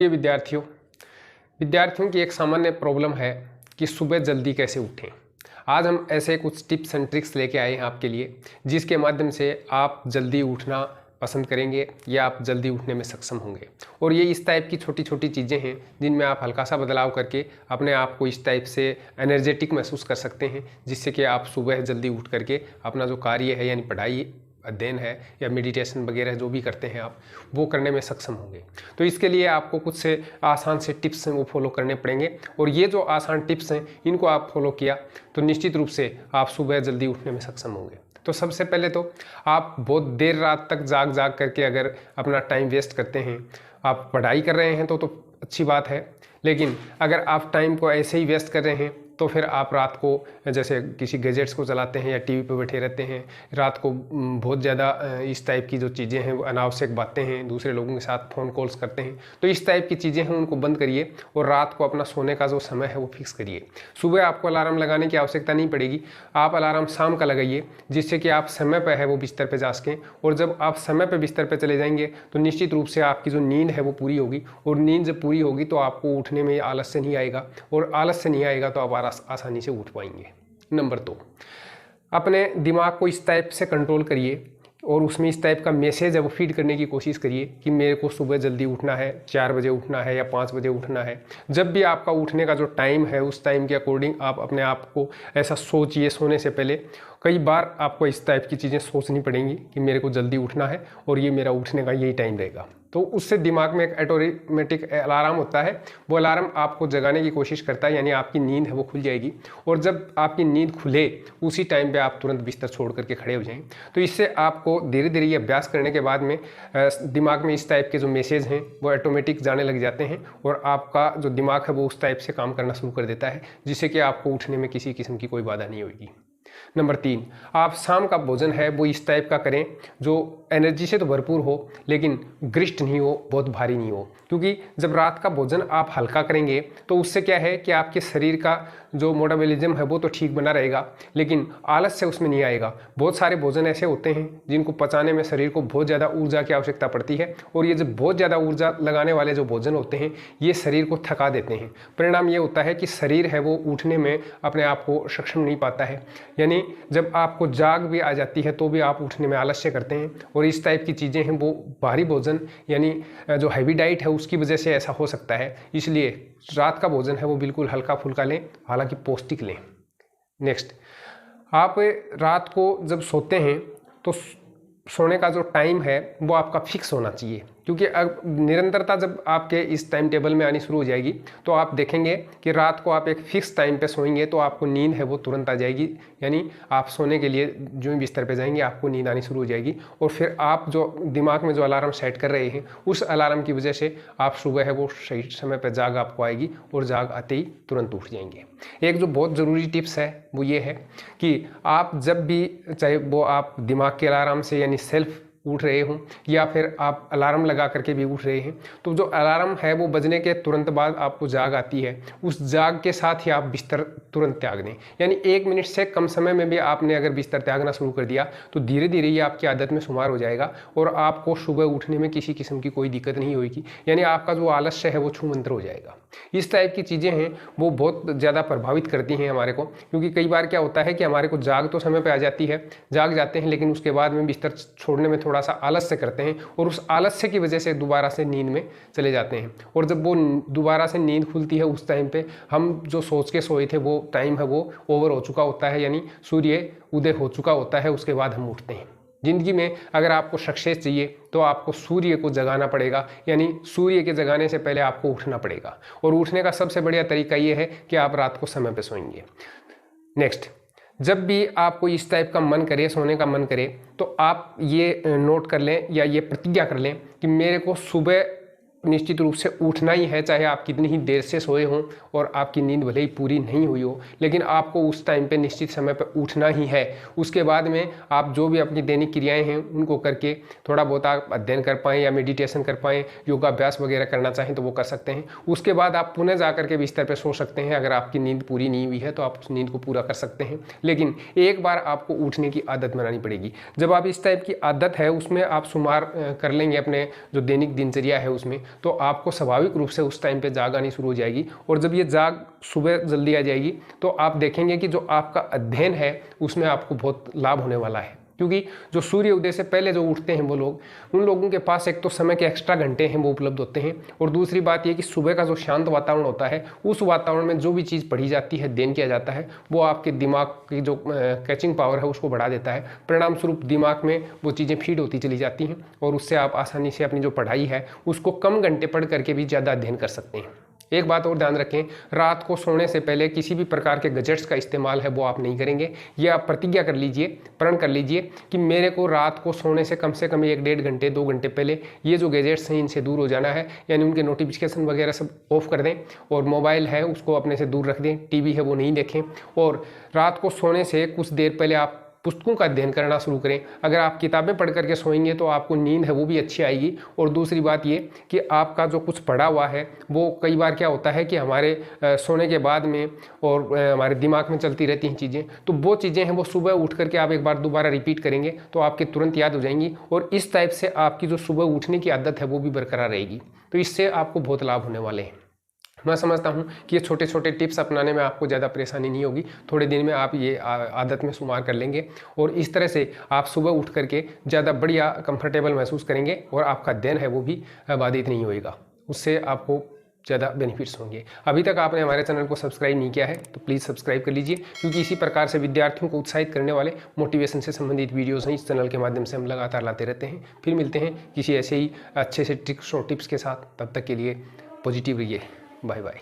ये विद्यार्थियों की एक सामान्य प्रॉब्लम है कि सुबह जल्दी कैसे उठें। आज हम ऐसे कुछ टिप्स एंड ट्रिक्स लेके आए हैं आपके लिए, जिसके माध्यम से आप जल्दी उठना पसंद करेंगे या आप जल्दी उठने में सक्षम होंगे। और ये इस टाइप की छोटी छोटी चीज़ें हैं जिनमें आप हल्का सा बदलाव करके अपने आप को इस टाइप से एनर्जेटिक महसूस कर सकते हैं, जिससे कि आप सुबह जल्दी उठ करके अपना जो कार्य है यानी पढ़ाई, अध्ययन है या मेडिटेशन वगैरह जो भी करते हैं आप, वो करने में सक्षम होंगे। तो इसके लिए आपको कुछ से आसान से टिप्स हैं वो फॉलो करने पड़ेंगे, और ये जो आसान टिप्स हैं इनको आप फॉलो किया तो निश्चित रूप से आप सुबह जल्दी उठने में सक्षम होंगे। तो सबसे पहले तो आप बहुत देर रात तक जाग करके अगर अपना टाइम वेस्ट करते हैं, आप पढ़ाई कर रहे हैं तो अच्छी बात है, लेकिन अगर आप टाइम को ऐसे ही वेस्ट कर रहे हैं तो फिर आप रात को जैसे किसी गैजेट्स को चलाते हैं या टीवी पर बैठे रहते हैं, रात को बहुत ज़्यादा इस टाइप की जो चीज़ें हैं वो अनावश्यक बातें हैं, दूसरे लोगों के साथ फ़ोन कॉल्स करते हैं, तो इस टाइप की चीज़ें हैं उनको बंद करिए और रात को अपना सोने का जो समय है वो फिक्स करिए। सुबह आपको अलार्म लगाने की आवश्यकता नहीं पड़ेगी, आप अलार्म शाम का लगाइए, जिससे कि आप समय पर है वो बिस्तर पर जा सकें। और जब आप समय पर बिस्तर पर चले जाएंगे तो निश्चित रूप से आपकी जो नींद है वो पूरी होगी, और नींद जब पूरी होगी तो आपको उठने में आलस्य नहीं आएगा, और आलस्य नहीं आएगा तो आप आसानी से उठ पाएंगे। नंबर 2, अपने दिमाग को इस टाइप से कंट्रोल करिए और उसमें इस टाइप का मैसेज है वो फीड करने की कोशिश करिए कि मेरे को सुबह जल्दी उठना है, 4 बजे उठना है या 5 बजे उठना है। जब भी आपका उठने का जो टाइम है उस टाइम के अकॉर्डिंग आप अपने आप को ऐसा सोचिए। सोने से पहले कई बार आपको इस टाइप की चीज़ें सोचनी पड़ेंगी कि मेरे को जल्दी उठना है और ये मेरा उठने का यही टाइम रहेगा। तो उससे दिमाग में एक ऑटोमेटिक अलार्म होता है, वो अलार्म आपको जगाने की कोशिश करता है, यानी आपकी नींद है वो खुल जाएगी। और जब आपकी नींद खुले उसी टाइम पे आप तुरंत बिस्तर छोड़ करके खड़े हो जाएं। तो इससे आपको धीरे धीरे ये अभ्यास करने के बाद में दिमाग में इस टाइप के जो मैसेज हैं वो ऑटोमेटिक जाने लग जाते हैं, और आपका जो दिमाग है वो उस टाइप से काम करना शुरू कर देता है, जिससे कि आपको उठने में किसी किस्म की कोई बाधा नहीं होगी। नंबर 3, आप शाम का भोजन है वो इस टाइप का करें जो एनर्जी से तो भरपूर हो लेकिन गरिष्ठ नहीं हो, बहुत भारी नहीं हो। क्योंकि जब रात का भोजन आप हल्का करेंगे तो उससे क्या है कि आपके शरीर का जो मेटाबॉलिज्म है वो तो ठीक बना रहेगा, लेकिन आलस्य उसमें नहीं आएगा। बहुत सारे भोजन ऐसे होते हैं जिनको पचाने में शरीर को बहुत ज़्यादा ऊर्जा की आवश्यकता पड़ती है, और ये जब बहुत ज़्यादा ऊर्जा लगाने वाले जो भोजन होते हैं ये शरीर को थका देते हैं। परिणाम ये होता है कि शरीर है वो उठने में अपने आप को सक्षम नहीं पाता है, यानी जब आपको जाग भी आ जाती है तो भी आप उठने में आलस्य करते हैं। और इस टाइप की चीज़ें हैं वो भारी भोजन यानी जो हैवी डाइट है उसकी वजह से ऐसा हो सकता है। इसलिए रात का भोजन है वो बिल्कुल हल्का फुल्का लें, हालांकि पौष्टिक लें। नेक्स्ट, आप रात को जब सोते हैं तो सोने का जो टाइम है वो आपका फिक्स होना चाहिए, क्योंकि अब निरंतरता जब आपके इस टाइम टेबल में आनी शुरू हो जाएगी तो आप देखेंगे कि रात को आप एक फिक्स टाइम पे सोएंगे तो आपको नींद है वो तुरंत आ जाएगी, यानी आप सोने के लिए जो भी बिस्तर पे जाएंगे आपको नींद आनी शुरू हो जाएगी। और फिर आप जो दिमाग में जो अलार्म सेट कर रहे हैं उस अलार्म की वजह से आप सुबह है वो सही समय पर जाग आपको आएगी, और जाग आते ही तुरंत उठ जाएंगे। एक जो बहुत ज़रूरी टिप्स है वो ये है कि आप जब भी, चाहे वो आप दिमाग के अलार्म से यानी सेल्फ उठ रहे हों या फिर आप अलार्म लगा करके भी उठ रहे हैं, तो जो अलार्म है वो बजने के तुरंत बाद आपको जाग आती है, उस जाग के साथ ही आप बिस्तर तुरंत त्याग दें। यानी 1 मिनट से कम समय में भी आपने अगर बिस्तर त्यागना शुरू कर दिया तो धीरे धीरे ये आपकी आदत में शुमार हो जाएगा, और आपको सुबह उठने में किसी किस्म की कोई दिक्कत नहीं होगी, यानी आपका जो आलस्य है वो छूमंतर हो जाएगा। इस टाइप की चीज़ें हैं वो बहुत ज़्यादा प्रभावित करती हैं हमारे को, क्योंकि कई बार क्या होता है कि हमारे को जाग तो समय पर आ जाती है, जाग जाते हैं, लेकिन उसके बाद में बिस्तर छोड़ने में थोड़ा सा आलस्य करते हैं, और उस आलस्य की वजह से दोबारा से नींद में चले जाते हैं। और जब वो दोबारा से नींद खुलती है उस टाइम पे हम जो सोच के सोए थे वो टाइम है वो ओवर हो चुका होता है, यानी सूर्य उदय हो चुका होता है, उसके बाद हम उठते हैं। जिंदगी में अगर आपको सक्सेस चाहिए तो आपको सूर्य को जगाना पड़ेगा, यानी सूर्य के जगाने से पहले आपको उठना पड़ेगा, और उठने का सबसे बढ़िया तरीका ये है कि आप रात को समय पर सोएंगे। नेक्स्ट, जब भी आपको इस टाइप का मन करे, सोने का मन करे, तो आप ये नोट कर लें या ये प्रतिज्ञा कर लें कि मेरे को सुबह निश्चित रूप से उठना ही है, चाहे आप कितनी ही देर से सोए हों और आपकी नींद भले ही पूरी नहीं हुई हो, लेकिन आपको उस टाइम पे निश्चित समय पे उठना ही है। उसके बाद में आप जो भी अपनी दैनिक क्रियाएं हैं उनको करके थोड़ा बहुत आप अध्ययन कर पाएँ या मेडिटेशन कर पाएँ, योगाभ्यास वगैरह करना चाहें तो वो कर सकते हैं। उसके बाद आप पुनः जा करके बिस्तर पर सो सकते हैं। अगर आपकी नींद पूरी नहीं हुई है तो आप उस नींद को पूरा कर सकते हैं, लेकिन एक बार आपको उठने की आदत बनानी पड़ेगी। जब आप इस टाइप की आदत है उसमें आप शुमार कर लेंगे अपने जो दैनिक दिनचर्या है उसमें, तो आपको स्वाभाविक रूप से उस टाइम पे जाग आनी शुरू हो जाएगी। और जब ये जाग सुबह जल्दी आ जाएगी तो आप देखेंगे कि जो आपका अध्ययन है उसमें आपको बहुत लाभ होने वाला है। क्योंकि जो सूर्य उदय से पहले जो उठते हैं वो लोग, उन लोगों के पास एक तो समय के एक्स्ट्रा घंटे हैं वो उपलब्ध होते हैं, और दूसरी बात ये कि सुबह का जो शांत वातावरण होता है उस वातावरण में जो भी चीज़ पढ़ी जाती है, अध्ययन किया जाता है, वो आपके दिमाग की जो कैचिंग पावर है उसको बढ़ा देता है। परिणाम स्वरूप दिमाग में वो चीज़ें फीड होती चली जाती हैं और उससे आप आसानी से अपनी जो पढ़ाई है उसको कम घंटे पढ़ करके भी ज़्यादा अध्ययन कर सकते हैं। एक बात और ध्यान रखें, रात को सोने से पहले किसी भी प्रकार के गैजेट्स का इस्तेमाल है वो आप नहीं करेंगे। ये आप प्रतिज्ञा कर लीजिए, प्रण कर लीजिए कि मेरे को रात को सोने से कम 1.5 घंटे 2 घंटे पहले ये जो गैजेट्स हैं इनसे दूर हो जाना है, यानी उनके नोटिफिकेशन वगैरह सब ऑफ कर दें, और मोबाइल है उसको अपने से दूर रख दें, टीवी है वो नहीं देखें, और रात को सोने से कुछ देर पहले आप पुस्तकों का अध्ययन करना शुरू करें। अगर आप किताबें पढ़ करके सोएंगे तो आपको नींद है वो भी अच्छी आएगी। और दूसरी बात ये कि आपका जो कुछ पढ़ा हुआ है वो कई बार क्या होता है कि हमारे सोने के बाद में और हमारे दिमाग में चलती रहती हैं चीज़ें, तो वो चीज़ें हैं वो सुबह उठ करके आप एक बार दोबारा रिपीट करेंगे तो आपके तुरंत याद हो जाएंगी, और इस टाइप से आपकी जो सुबह उठने की आदत है वो भी बरकरार रहेगी। तो इससे आपको बहुत लाभ होने वाले हैं। मैं समझता हूँ कि ये छोटे छोटे टिप्स अपनाने में आपको ज़्यादा परेशानी नहीं होगी। थोड़े दिन में आप ये आदत में शुमार कर लेंगे और इस तरह से आप सुबह उठ करके ज़्यादा बढ़िया कंफर्टेबल महसूस करेंगे और आपका दिन है वो भी बाधित नहीं होएगा। उससे आपको ज़्यादा बेनिफिट्स होंगे। अभी तक आपने हमारे चैनल को सब्सक्राइब नहीं किया है तो प्लीज़ सब्सक्राइब कर लीजिए, क्योंकि इसी प्रकार से विद्यार्थियों को उत्साहित करने वाले मोटिवेशन से संबंधित वीडियोज़ हैं इस चैनल के माध्यम से हम लगातार लाते रहते हैं। फिर मिलते हैं किसी ऐसे ही अच्छे से ट्रिक्स और टिप्स के साथ। तब तक के लिए पॉजिटिव रहिए। Bye bye.